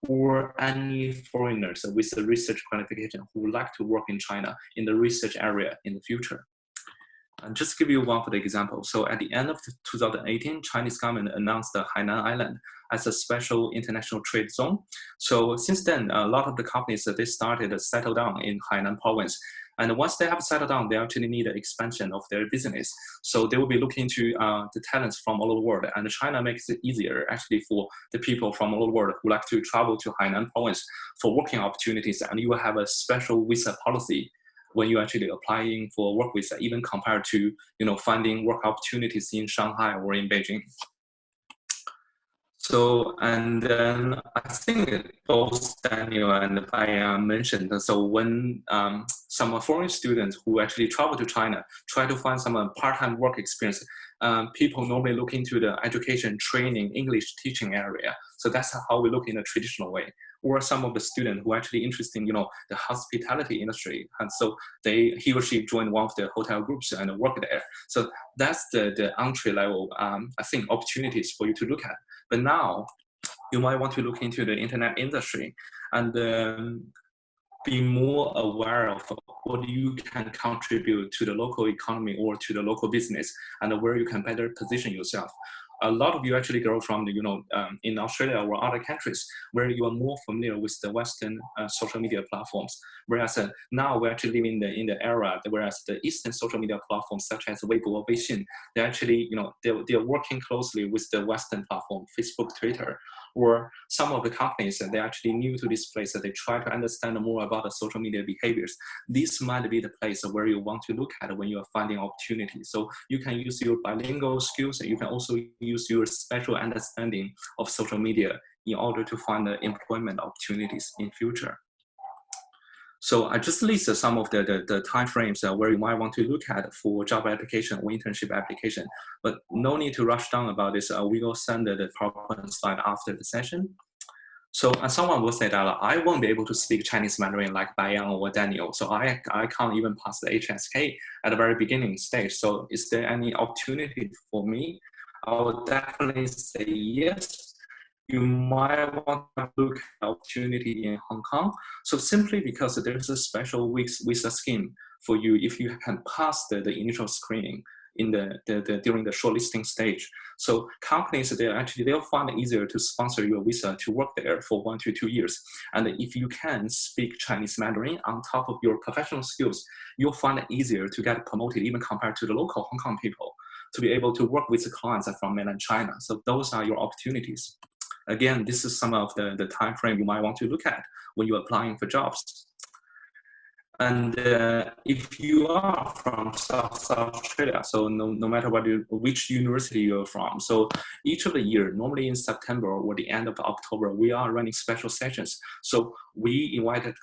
or any foreigners with a research qualification who would like to work in China in the research area in the future. And just to give you one for the example, so at the end of 2018, Chinese government announced the Hainan Island as a special international trade zone. So since then, a lot of the companies they started to settle down in Hainan province. And once they have settled down, they actually need an expansion of their business. So they will be looking to the talents from all over the world. And China makes it easier actually for the people from all over the world who like to travel to Hainan province for working opportunities. And you will have a special visa policy when you're actually applying for work visa, even compared to finding work opportunities in Shanghai or in Beijing. So, and then I think both Daniel and Bayan mentioned, so when some foreign students who actually travel to China try to find some part-time work experience, people normally look into the education, training, English teaching area. So that's how we look in a traditional way. Or some of the students who are actually interested in, the hospitality industry. And so he or she joined one of the hotel groups and work there. So that's the entry level, I think, opportunities for you to look at. But now you might want to look into the internet industry and be more aware of what you can contribute to the local economy or to the local business, and where you can better position yourself. A lot of you actually grow from the, in Australia or other countries where you are more familiar with the Western social media platforms. Whereas now we're actually living in the era whereas the Eastern social media platforms such as Weibo or Weixin, they actually, they're working closely with the Western platform, Facebook, Twitter, or some of the companies they're actually new to this place, that they try to understand more about the social media behaviors. This might be the place where you want to look at when you are finding opportunities. So you can use your bilingual skills, and you can also use your special understanding of social media in order to find the employment opportunities in future. So I just listed some of the time frames where you might want to look at for job application or internship application, but no need to rush down about this. We will send the PowerPoint slide after the session. So someone will say that I won't be able to speak Chinese Mandarin like Bayan or Daniel, so I can't even pass the HSK at the very beginning stage. So is there any opportunity for me? I would definitely say yes. You might want to look at opportunity in Hong Kong. So simply because there's a special visa scheme for you if you can pass the initial screening. in during the shortlisting stage. So companies, they'll find it easier to sponsor your visa to work there for 1 to 2 years. And if you can speak Chinese Mandarin on top of your professional skills, you'll find it easier to get promoted even compared to the local Hong Kong people, to be able to work with the clients from mainland China. So those are your opportunities. Again, this is some of the time frame you might want to look at when you're applying for jobs. And if you are from South Australia, so no matter which university you're from, so each of the year, normally in September or the end of October, we are running special sessions. So we invited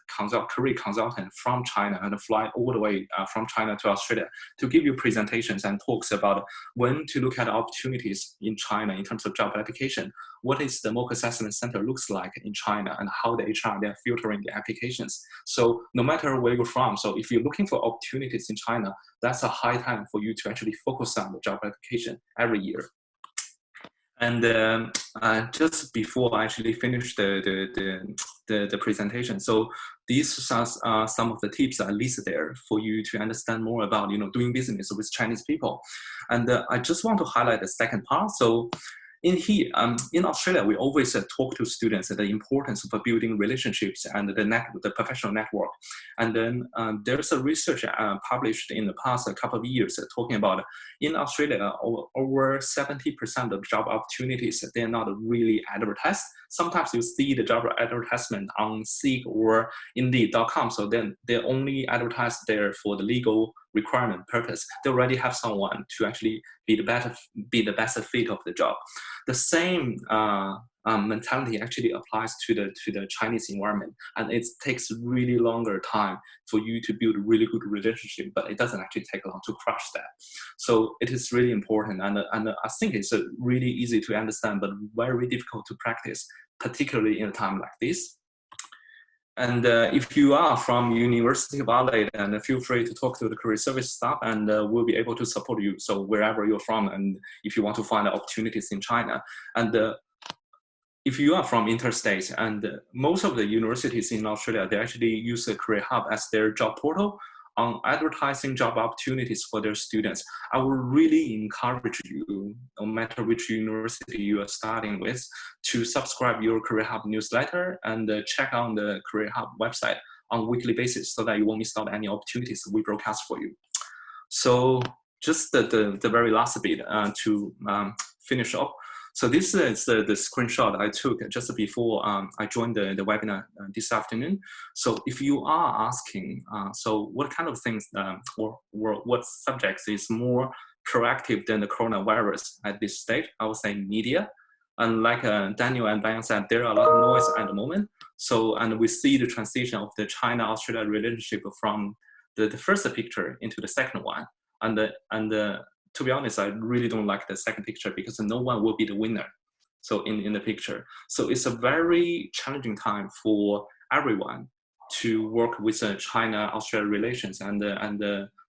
career consultants from China and fly all the way from China to Australia to give you presentations and talks about when to look at opportunities in China in terms of job application. What is the mock assessment center looks like in China, and how the HR, they're filtering the applications. So no matter where you're from, so if you're looking for opportunities in China, that's a high time for you to actually focus on the job application every year. And just before I actually finish the presentation, so these are some of the tips I listed there for you to understand more about, doing business with Chinese people. And I just want to highlight the second part. So in Australia, we always talk to students the importance of building relationships and the professional network. And then there's a research published in the past couple of years talking about in Australia, over 70% of job opportunities, they're not really advertised. Sometimes you see the job advertisement on Seek or Indeed.com, so then they're only advertised there for the legal requirement purpose. They already have someone to actually be the best fit of the job. The same mentality actually applies to the Chinese environment, and it takes really longer time for you to build a really good relationship, but it doesn't actually take long to crush that. So it is really important, and I think it's really easy to understand, but very difficult to practice, particularly in a time like this. And if you are from University of Adelaide, and feel free to talk to the career service staff, and we'll be able to support you. So wherever you're from, and if you want to find opportunities in China, and if you are from interstate, and most of the universities in Australia, they actually use a Career Hub as their job portal on advertising job opportunities for their students. I would really encourage you, no matter which university you are starting with, to subscribe your Career Hub newsletter and check on the Career Hub website on a weekly basis so that you won't miss out any opportunities we broadcast for you. So just the very last bit to finish up. So this is the screenshot I took just before I joined the webinar this afternoon. So if you are asking, so what kind of things or what subjects is more proactive than the coronavirus at this stage, I would say media. And like Daniel and Bayan said, there are a lot of noise at the moment. So, and we see the transition of the China-Australia relationship from the first picture into the second one. And to be honest, I really don't like the second picture because no one will be the winner. So in the picture. So it's a very challenging time for everyone to work with China-Australia relations, and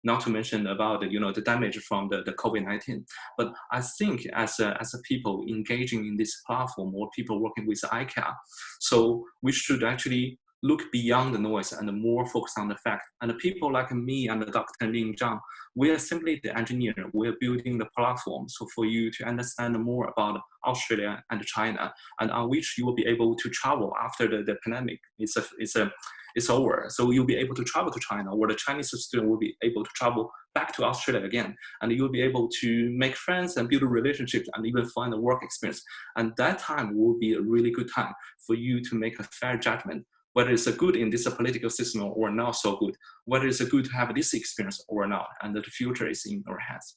not to mention about the damage from the COVID-19. But I think as a people engaging in this platform, or people working with ACYA, so we should actually look beyond the noise and more focus on the fact. And the people like me and Dr. Ning Zhang, we are simply the engineer. We're building the platform so for you to understand more about Australia and China, and on which you will be able to travel after the pandemic is over. So you'll be able to travel to China, or the Chinese student will be able to travel back to Australia again, and you'll be able to make friends and build relationships and even find a work experience. And that time will be a really good time for you to make a fair judgment whether it's a good in this political system or not so good, whether it's a good to have this experience or not, and the future is in your hands.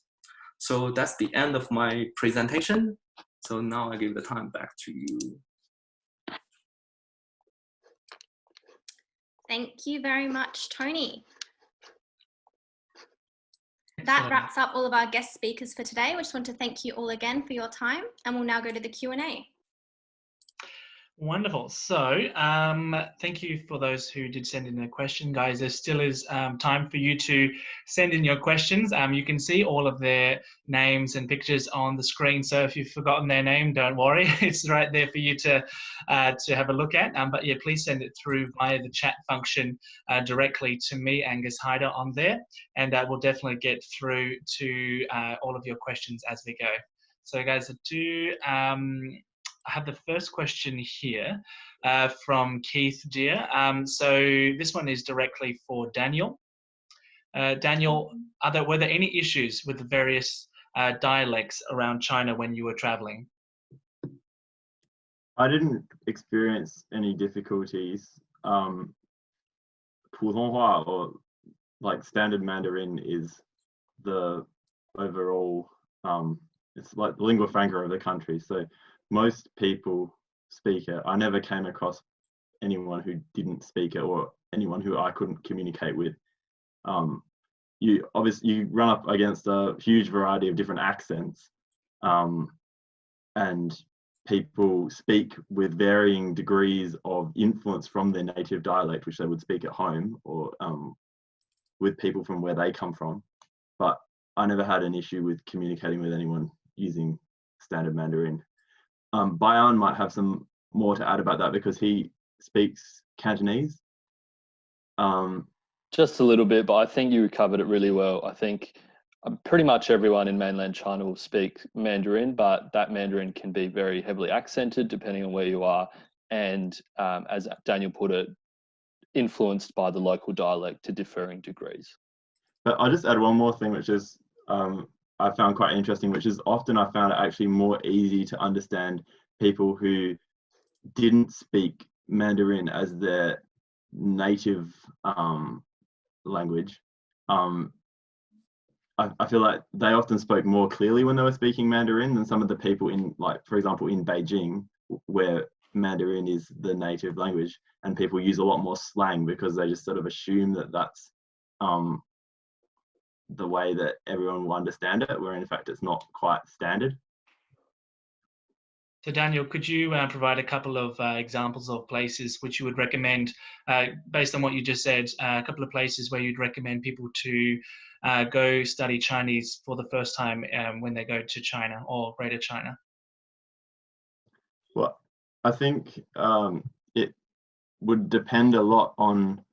So that's the end of my presentation. So now I give the time back to you. Thank you very much, Tony. That wraps up all of our guest speakers for today. We just want to thank you all again for your time, and we'll now go to the Q&A. Wonderful. So thank you for those who did send in a question, guys. There still is time for you to send in your questions. You can see all of their names and pictures on the screen. So if you've forgotten their name, don't worry. It's right there for you to have a look at. But yeah, please send it through via the chat function directly to me, Angus Hyder, on there. And we'll definitely get through to all of your questions as we go. So guys, I have the first question here from Keith Deer. So this one is directly for Daniel. Daniel, were there any issues with the various dialects around China when you were traveling? I didn't experience any difficulties. 普通话 or like standard Mandarin is the overall, it's like the lingua franca of the country. So most people speak it. I never came across anyone who didn't speak it or anyone who I couldn't communicate with. You run up against a huge variety of different accents, and people speak with varying degrees of influence from their native dialect, which they would speak at home, or with people from where they come from. But I never had an issue with communicating with anyone using standard Mandarin. Bayan might have some more to add about that because he speaks Cantonese. Just a little bit, but I think you covered it really well. I think pretty much everyone in mainland China will speak Mandarin, but that Mandarin can be very heavily accented depending on where you are. And as Daniel put it, influenced by the local dialect to differing degrees. But I'll just add one more thing, which is I found quite interesting, which is often I found it actually more easy to understand people who didn't speak Mandarin as their native language. I feel like they often spoke more clearly when they were speaking Mandarin than some of the people in, like, for example, in Beijing, where Mandarin is the native language, and people use a lot more slang because they just sort of assume that that's the way that everyone will understand it, where in fact it's not quite standard. So Daniel, could you provide a couple of examples of places which you would recommend, based on what you just said, a couple of places where you'd recommend people to go study Chinese for the first time when they go to China or Greater China? Well, I think it would depend a lot on,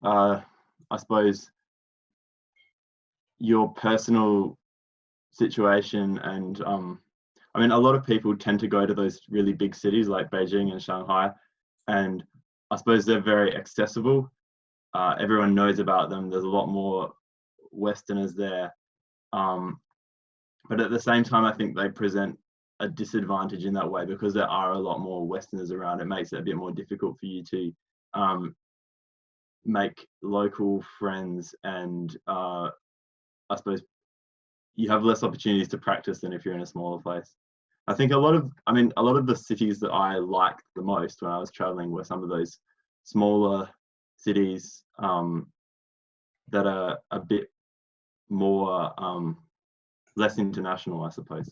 I suppose, your personal situation. And I mean, a lot of people tend to go to those really big cities like Beijing and Shanghai, and I suppose they're very accessible. Everyone knows about them. There's a lot more Westerners there. But at the same time, I think they present a disadvantage in that way because there are a lot more Westerners around. It makes it a bit more difficult for you to make local friends, and I suppose you have less opportunities to practice than if you're in a smaller place. I think a lot of the cities that I liked the most when I was traveling were some of those smaller cities that are a bit more less international, I suppose.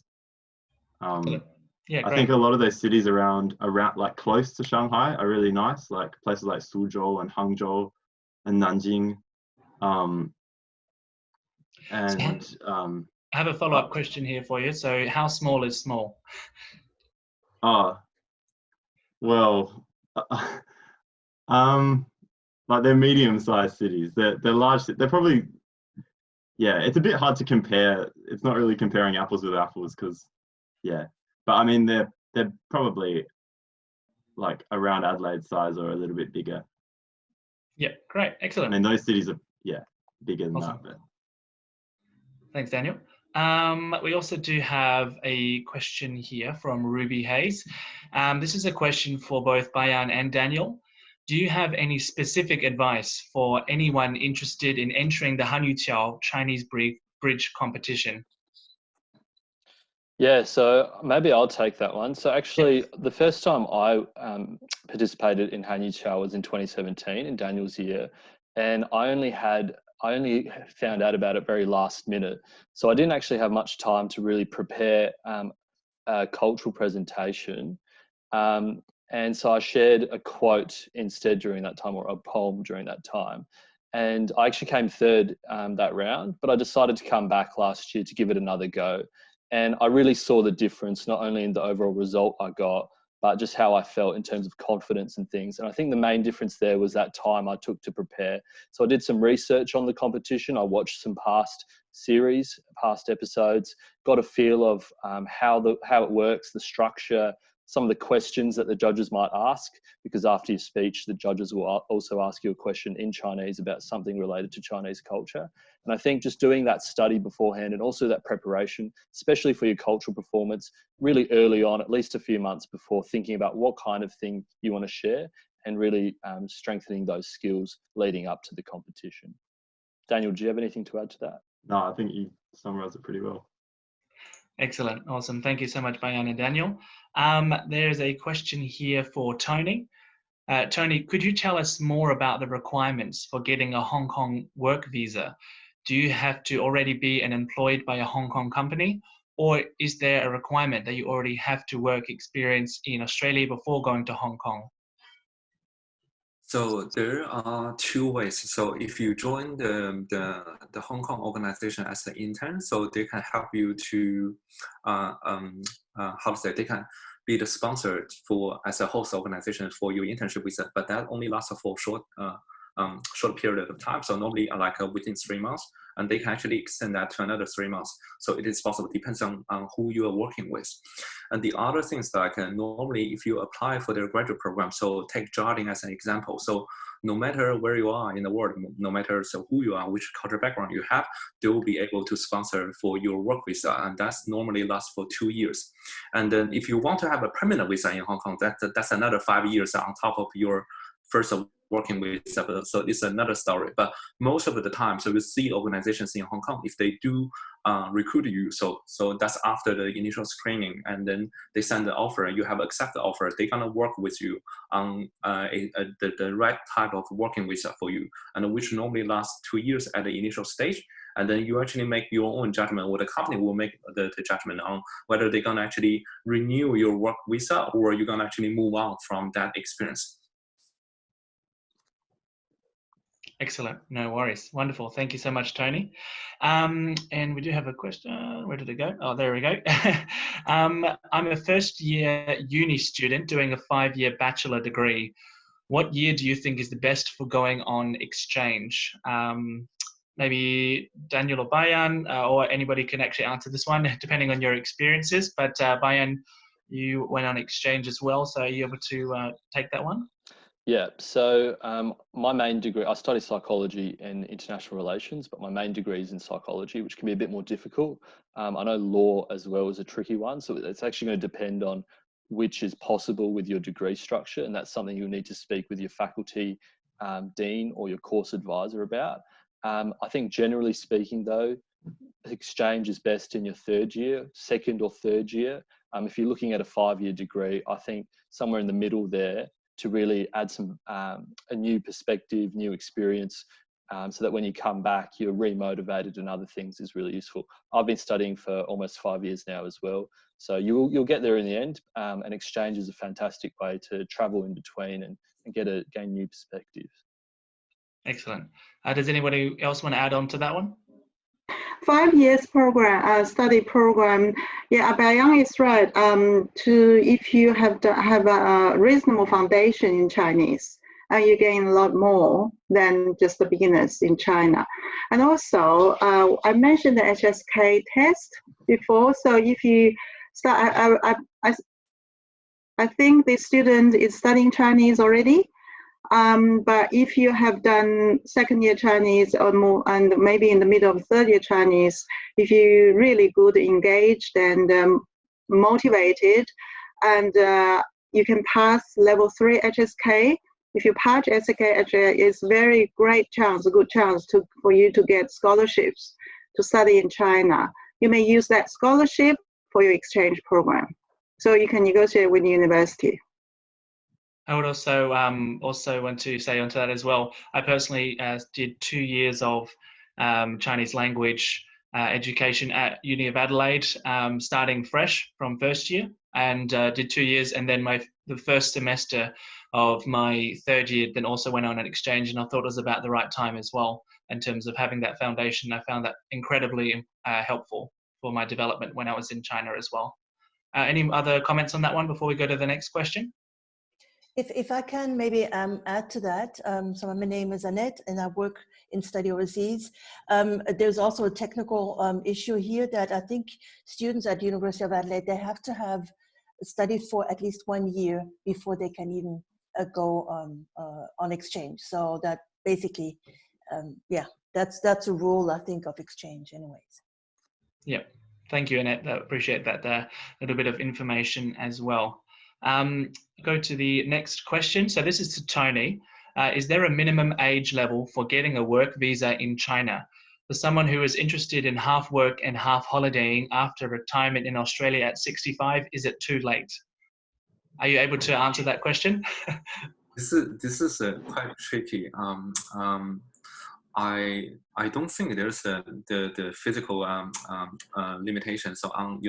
Yeah, I think a lot of those cities around like close to Shanghai are really nice, like places like Suzhou and Hangzhou and Nanjing. I have a follow-up question here for you. So how small is small? Well, like they're medium-sized cities. They're large. They're probably, yeah, it's a bit hard to compare. It's not really comparing apples with apples because, yeah. But I mean, they're probably like around Adelaide size or a little bit bigger. Yeah, great, excellent. I mean, those cities are, yeah, bigger than awesome. that. But. Thanks, Daniel. We also do have a question here from Ruby Hayes. This is a question for both Bayan and Daniel. Do you have any specific advice for anyone interested in entering the Hanyuqiao Chinese bridge competition? Yeah, so maybe I'll take that one. So actually, the first time I participated in Hanyuqiao was in 2017 in Daniel's year, and I only found out about it very last minute. So I didn't actually have much time to really prepare a cultural presentation. And so I shared a quote instead during that time, or a poem during that time. And I actually came third that round, but I decided to come back last year to give it another go. And I really saw the difference, not only in the overall result I got, but just how I felt in terms of confidence and things. And I think the main difference there was that time I took to prepare. So I did some research on the competition. I watched some past series, past episodes, got a feel of how it works, the structure, some of the questions that the judges might ask, because after your speech, the judges will also ask you a question in Chinese about something related to Chinese culture. And I think just doing that study beforehand and also that preparation, especially for your cultural performance, really early on, at least a few months before, thinking about what kind of thing you want to share and really strengthening those skills leading up to the competition. Daniel, do you have anything to add to that? No, I think you summarized it pretty well. Excellent. Awesome. Thank you so much, Bayan and Daniel. There's a question here for Tony. Tony, could you tell us more about the requirements for getting a Hong Kong work visa? Do you have to already be employed by a Hong Kong company, or is there a requirement that you already have to work experience in Australia before going to Hong Kong? So there are two ways. So if you join the Hong Kong organization as an intern, so they can help you to how to say, they can be the sponsor for as a host organization for your internship visa, but that only lasts for short period of time. So normally like within 3 months, and they can actually extend that to another 3 months. So it is possible, depends on who you are working with. And the other things like normally if you apply for their graduate program, so take Jardine as an example. So no matter where you are in the world, no matter who you are, which cultural background you have, they will be able to sponsor for your work visa, and that's normally lasts for 2 years. And then if you want to have a permanent visa in Hong Kong, that's another 5 years on top of your first working with, so it's another story. But most of the time, so we see organizations in Hong Kong, if they do recruit you, so that's after the initial screening, and then they send the offer, you have accepted the offer, they're gonna work with you on the right type of working visa for you, and which normally lasts 2 years at the initial stage. And then you actually make your own judgment, or the company will make the judgment on whether they're gonna actually renew your work visa, or you're gonna actually move on from that experience. Excellent. No worries. Wonderful. Thank you so much, Tony. And we do have a question. Where did it go? Oh, there we go. I'm a first-year uni student doing a 5-year bachelor degree. What year do you think is the best for going on exchange? Maybe Daniel or Bayan, or anybody can actually answer this one, depending on your experiences. But Bayan, you went on exchange as well, so are you able to take that one? Yeah, so my main degree, I study psychology and international relations, but my main degree is in psychology, which can be a bit more difficult. I know law as well is a tricky one, so it's actually going to depend on which is possible with your degree structure, and that's something you'll need to speak with your faculty dean or your course advisor about. I think generally speaking though, exchange is best in your third year, second or third year. If you're looking at a 5-year degree, I think somewhere in the middle there, to really add some a new perspective, new experience, so that when you come back, you're re-motivated and other things is really useful. I've been studying for almost 5 years now as well, so you'll get there in the end. And exchange is a fantastic way to travel in between and gain new perspectives. Excellent. Does anybody else want to add on to that one? 5 years program, study program. Yeah, Bayan is right. If you have a reasonable foundation in Chinese, you gain a lot more than just the beginners in China. And also, I mentioned the HSK test before. So if you start, I think the student is studying Chinese already. But if you have done second year Chinese or more, and maybe in the middle of third year Chinese, if you're really good, engaged, and motivated, and you can pass level 3 HSK. If you pass HSK, it's very great chance, a good chance for you to get scholarships to study in China. You may use that scholarship for your exchange program, so you can negotiate with the university. I would also want to say onto that as well. I personally did 2 years of Chinese language education at Uni of Adelaide, starting fresh from first year, and did 2 years, and then the first semester of my third year, then also went on an exchange, and I thought it was about the right time as well in terms of having that foundation. I found that incredibly helpful for my development when I was in China as well. Any other comments on that one before we go to the next question? If I can maybe add to that, so my name is Annette and I work in study overseas. There's also a technical issue here that I think students at the University of Adelaide, they have to have studied for at least 1 year before they can even go on exchange. So that basically, yeah, that's a rule, I think, of exchange anyways. Yeah, thank you, Annette. I appreciate that little bit of information as well. Go to the next question. So this is to Tony. Is there a minimum age level for getting a work visa in China? For someone who is interested in half work and half holidaying after retirement in Australia at 65, is it too late? Are you able to answer that question? This is quite tricky. I don't think there's the physical limitations on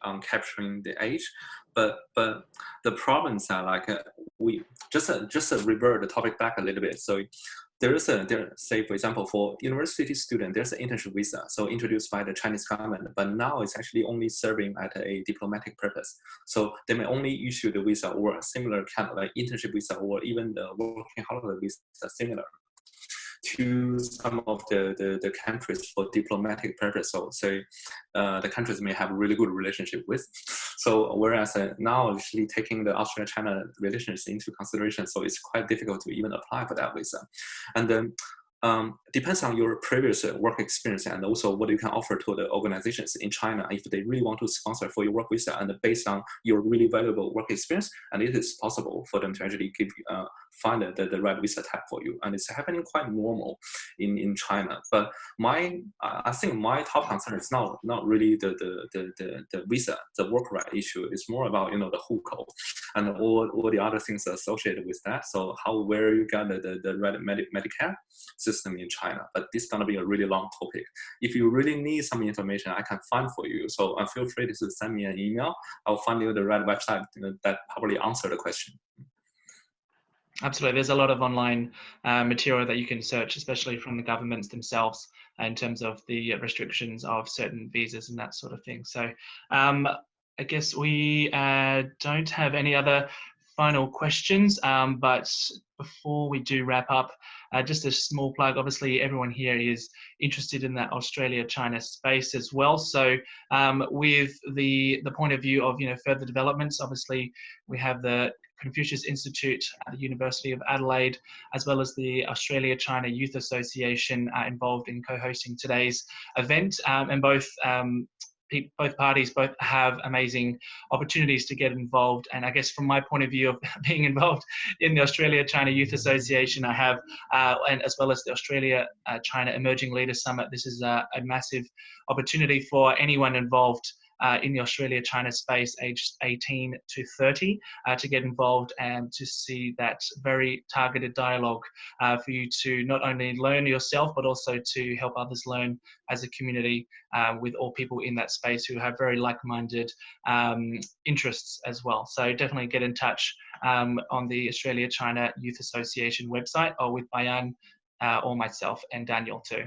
on capturing the age, but the problems are like we just revert the topic back a little bit. So there say for example for university student there's an internship visa, so introduced by the Chinese government, but now it's actually only serving at a diplomatic purpose. So they may only issue the visa or a similar kind of like internship visa or even the working holiday visa similar to some of the countries for diplomatic purpose. So the countries may have a really good relationship with. So whereas now actually taking the Australia-China relations into consideration, so it's quite difficult to even apply for that visa. And then depends on your previous work experience and also what you can offer to the organizations in China if they really want to sponsor for your work visa, and based on your really valuable work experience, and it is possible for them to actually give find the right visa type for you, and it's happening quite normal in China. But I think my top concern is not really the visa, the work right issue. It's more about the hukou and all the other things associated with that. So where you got the right Medicare system in China. But this is gonna be a really long topic. If you really need some information, I can find for you. So feel free to send me an email. I'll find you the right website that probably answer the question. Absolutely. There's a lot of online material that you can search, especially from the governments themselves, in terms of the restrictions of certain visas and that sort of thing. So I guess we don't have any other final questions, but before we do wrap up, just a small plug. Obviously, everyone here is interested in that Australia-China space as well. So with the point of view of further developments, obviously we have the Confucius Institute at the University of Adelaide, as well as the Australia-China Youth Association involved in co-hosting today's event, and both parties have amazing opportunities to get involved. And I guess from my point of view of being involved in the Australia-China Youth Association, I have, and as well as the Australia-China Emerging Leaders Summit, this is a massive opportunity for anyone involved in the Australia-China space aged 18 to 30 to get involved and to see that very targeted dialogue for you to not only learn yourself, but also to help others learn as a community with all people in that space who have very like-minded interests as well. So definitely get in touch on the Australia-China Youth Association website, or with Bayan or myself and Daniel too.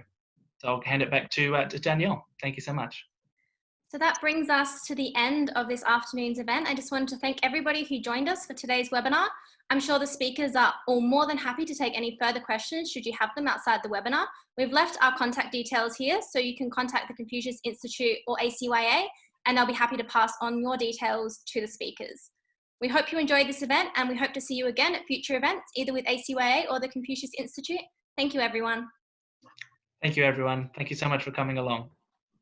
So I'll hand it back to Danielle. Thank you so much. So that brings us to the end of this afternoon's event. I just wanted to thank everybody who joined us for today's webinar. I'm sure the speakers are all more than happy to take any further questions should you have them outside the webinar. We've left our contact details here, so you can contact the Confucius Institute or ACYA, and they'll be happy to pass on your details to the speakers. We hope you enjoyed this event, and we hope to see you again at future events, either with ACYA or the Confucius Institute. Thank you, everyone. Thank you, everyone. Thank you so much for coming along.